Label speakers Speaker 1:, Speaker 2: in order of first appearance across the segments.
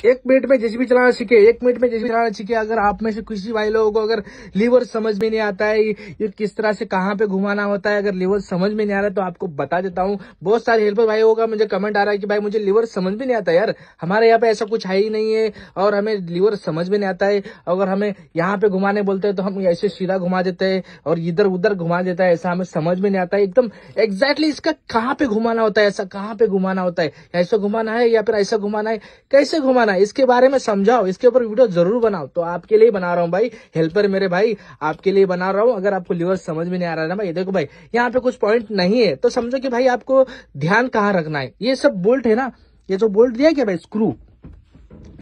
Speaker 1: एक मिनट में जेसीबी चलाना सीखे, 1 मिनट में जेसीबी चलाना सीखे। अगर आप में से किसी भाई लोगों को अगर लीवर समझ में नहीं आता है, ये किस तरह से कहाँ पे घुमाना होता है, अगर लीवर समझ में नहीं आ रहा है तो आपको बता देता हूँ। बहुत सारे हेल्पर भाई होगा, मुझे कमेंट आ रहा है कि भाई मुझे लीवर समझ में नहीं आता यार, हमारे यहाँ पे ऐसा कुछ है ही नहीं है और हमें लीवर समझ में नहीं आता है। अगर हमें यहाँ पे घुमाने बोलते हैं तो हम ऐसे सीधा घुमा देते हैं और इधर उधर घुमा देता है, ऐसा हमें समझ में नहीं आता है एकदम एग्जैक्टली इसका कहाँ पे घुमाना होता है, ऐसा कहाँ पे घुमाना होता है, ऐसा घुमाना है या फिर ऐसा घुमाना है, कैसे घुमाना है, इसके बारे में समझाओ, इसके ऊपर वीडियो जरूर बनाओ। तो आपके लिए बना रहा हूँ भाई, हेल्पर मेरे भाई आपके लिए बना रहा हूँ। अगर आपको लीवर समझ में नहीं आ रहा है ना भाई, देखो भाई यहाँ पे कुछ पॉइंट नहीं है तो समझो कि भाई आपको ध्यान कहाँ रखना है। ये सब बोल्ट है ना, ये जो बोल्ट दिया क्या भाई स्क्रू,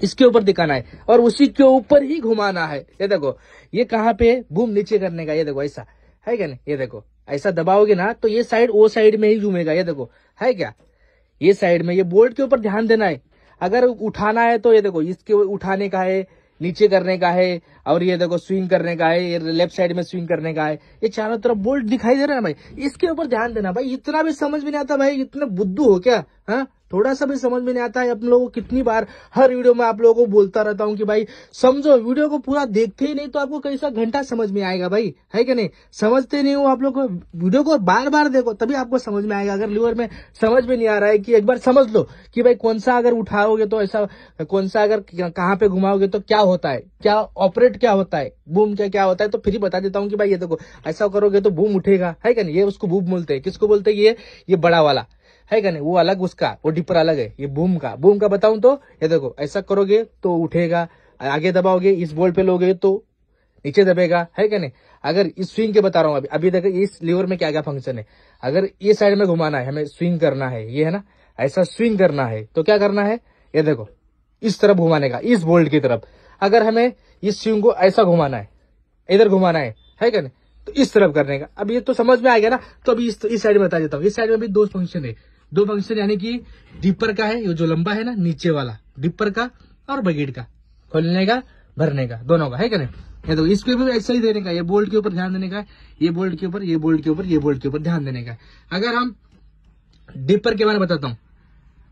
Speaker 1: इसके ऊपर दिखाना है और उसी के ऊपर ही घुमाना है। ये देखो ये कहाँ पे बूम नीचे करने का, ये देखो ऐसा है क्या नहीं, ये देखो ऐसा दबाओगे ना तो ये साइड वो साइड में ही घूमेगा। ये देखो है क्या, ये साइड में, ये बोल्ट के ऊपर ध्यान देना है। अगर उठाना है तो ये देखो इसके उठाने का है, नीचे करने का है, और ये देखो स्विंग करने का है, ये लेफ्ट साइड में स्विंग करने का है। ये चारों तरफ बोल्ट दिखाई दे रहा है भाई, इसके ऊपर ध्यान देना भाई। इतना भी समझ में नहीं आता भाई, इतना बुद्धू हो क्या? हाँ, थोड़ा सा भी समझ में नहीं आता है। आप लोगों को कितनी बार हर वीडियो में आप लोगों को बोलता रहता हूँ कि भाई समझो, वीडियो को पूरा देखते ही नहीं तो आपको कैसा घंटा समझ में आएगा भाई, है कि नहीं? समझते नहीं हो आप लोग को, वीडियो को बार बार देखो तभी आपको समझ में आएगा। अगर लीवर में समझ में नहीं आ रहा है कि एक बार समझ लो कि भाई कौन सा अगर उठाओगे तो ऐसा, कौन सा अगर कहाँ पे घुमाओगे तो क्या होता है, क्या ऑपरेट क्या होता है, बूम क्या होता है, तो फिर ही बता देता हूँ कि भाई ये देखो ऐसा करोगे तो बूम उठेगा, है क्या नहीं? ये उसको बूम बोलते हैं। किसको बोलते हैं? ये बड़ा वाला है क्या नहीं, वो अलग, उसका वो डिपर अलग है। ये बूम का बताऊं तो ये देखो ऐसा करोगे तो उठेगा, आगे दबाओगे इस बोल्ट पे लोगे तो नीचे दबेगा, है क्या नहीं? अगर इस स्विंग के बता रहा हूँ अभी देखो इस लीवर में क्या क्या फंक्शन है। अगर ये साइड में घुमाना है, हमें स्विंग करना है, ये है ना, ऐसा स्विंग करना है तो क्या करना है, ये देखो इस तरफ घुमाने का, इस बोल्ट की तरफ। अगर हमें इस स्विंग को ऐसा घुमाना है, इधर घुमाना है क्या नहीं, तो इस तरफ करने का। अब ये तो समझ में आ गया ना, तो अभी इस साइड में बता देता हूँ। इस साइड में भी दो फंक्शन है, दो फंक्शन यानी कि डिपर का है, ये जो लंबा है ना नीचे वाला डिपर का, और बकेट का, खोलने का भरने का, दोनों का, है क्या नहीं? ये तो इस पे भी ऐसा ही देने का, ये बोल्ट के ऊपर ध्यान देने का, ये बोल्ट के ऊपर, ये बोल्ट के ऊपर, ये बोल्ट के ऊपर ध्यान देने का। अगर हम डिपर के बारे में बताता हूँ,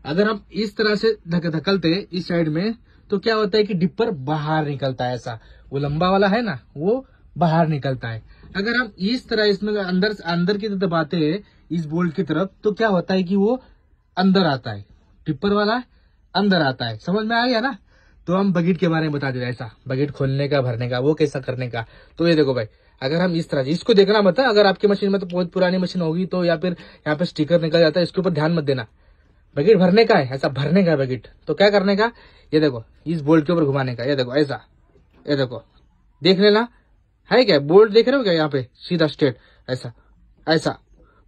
Speaker 1: अगर हम इस तरह से धकलते हैं इस साइड में तो क्या होता है कि डिपर बाहर निकलता है, ऐसा वो लंबा वाला है ना वो बाहर निकलता है। अगर हम इस तरह इसमें अंदर की तरफ दबाते हैं इस बोल्ट की तरफ तो क्या होता है कि वो अंदर आता है, डिपर वाला अंदर आता है। समझ में आ गया ना? तो हम बकेट के बारे में बता देते, ऐसा बकेट खोलने का भरने का, वो कैसा करने का। तो ये देखो भाई, अगर हम इस तरह से इसको देखना मत है, अगर आपकी मशीन में तो बहुत पुरानी मशीन होगी तो या फिर यहाँ पे स्टिकर निकल जाता है, इसके ऊपर ध्यान मत देना। बकेट भरने का है, ऐसा भरने का है बकेट, तो क्या करने का, ये देखो इस बोल्ट के ऊपर घुमाने का, ये देखो ऐसा, ये देखो देख लेना, है क्या? बोल्ट देख रहे हो क्या? यहाँ पे सीधा स्ट्रेट ऐसा ऐसा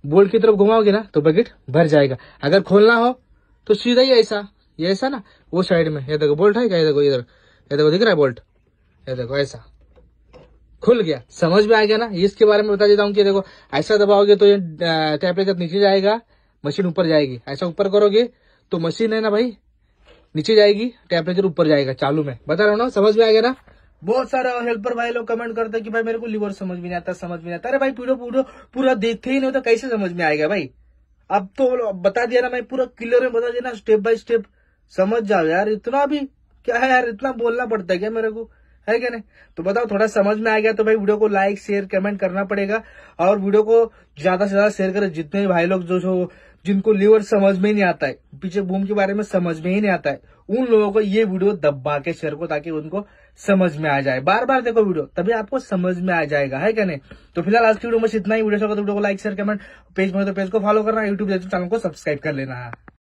Speaker 1: बोल्ट की तरफ घुमाओगे ना तो बकेट भर जाएगा। अगर खोलना हो तो सीधा ही ऐसा, ये ऐसा ना वो साइड में, ये देखो बोल्ट है क्या, ये देखो इधर, ये देखो दिख रहा है बोल्ट, ये देखो ऐसा खुल गया। समझ में आ गया ना? इसके बारे में बता देता हूँ कि देखो ऐसा दबाओगे तो ये टेम्परेचर नीचे जाएगा, मशीन ऊपर जाएगी। ऐसा ऊपर करोगे तो मशीन है ना भाई नीचे जाएगी, टेम्परेचर ऊपर जाएगा चालू में। बता रहा हूँ ना? समझ में आ गया ना? बहुत सारे हेल्पर भाई लोग कमेंट करते हैं कि भाई मेरे को लीवर समझ में नहीं आता, समझ में नहीं आता। अरे भाई पूरा देखते ही नहीं तो कैसे समझ में आएगा भाई? अब तो बता दिया ना मैं, पूरा क्लियर में बता दिया ना, स्टेप बाय स्टेप समझ जाओ यार। इतना भी क्या है यार, इतना बोलना पड़ता है क्या मेरे को, है क्या नहीं? तो बताओ थोड़ा समझ में आ गया तो भाई वीडियो को लाइक शेयर कमेंट करना पड़ेगा, और वीडियो को ज्यादा से ज्यादा शेयर करें। जितने भी भाई लोग जो जिनको लीवर समझ में ही नहीं आता है, पीछे बूम के बारे में समझ में ही नहीं आता है, उन लोगों को ये वीडियो दबा के शेयर को, ताकि उनको समझ में आ जाए। बार बार देखो वीडियो तभी आपको समझ में आ जाएगा, है क्या नहीं? तो फिलहाल आज की वीडियो में इतना ही। वीडियो तो वीडियो को लाइक शेयर कमेंट, पेज में तो पेज को फॉलो करना, यूट्यूब चैनल को सब्सक्राइब कर लेना।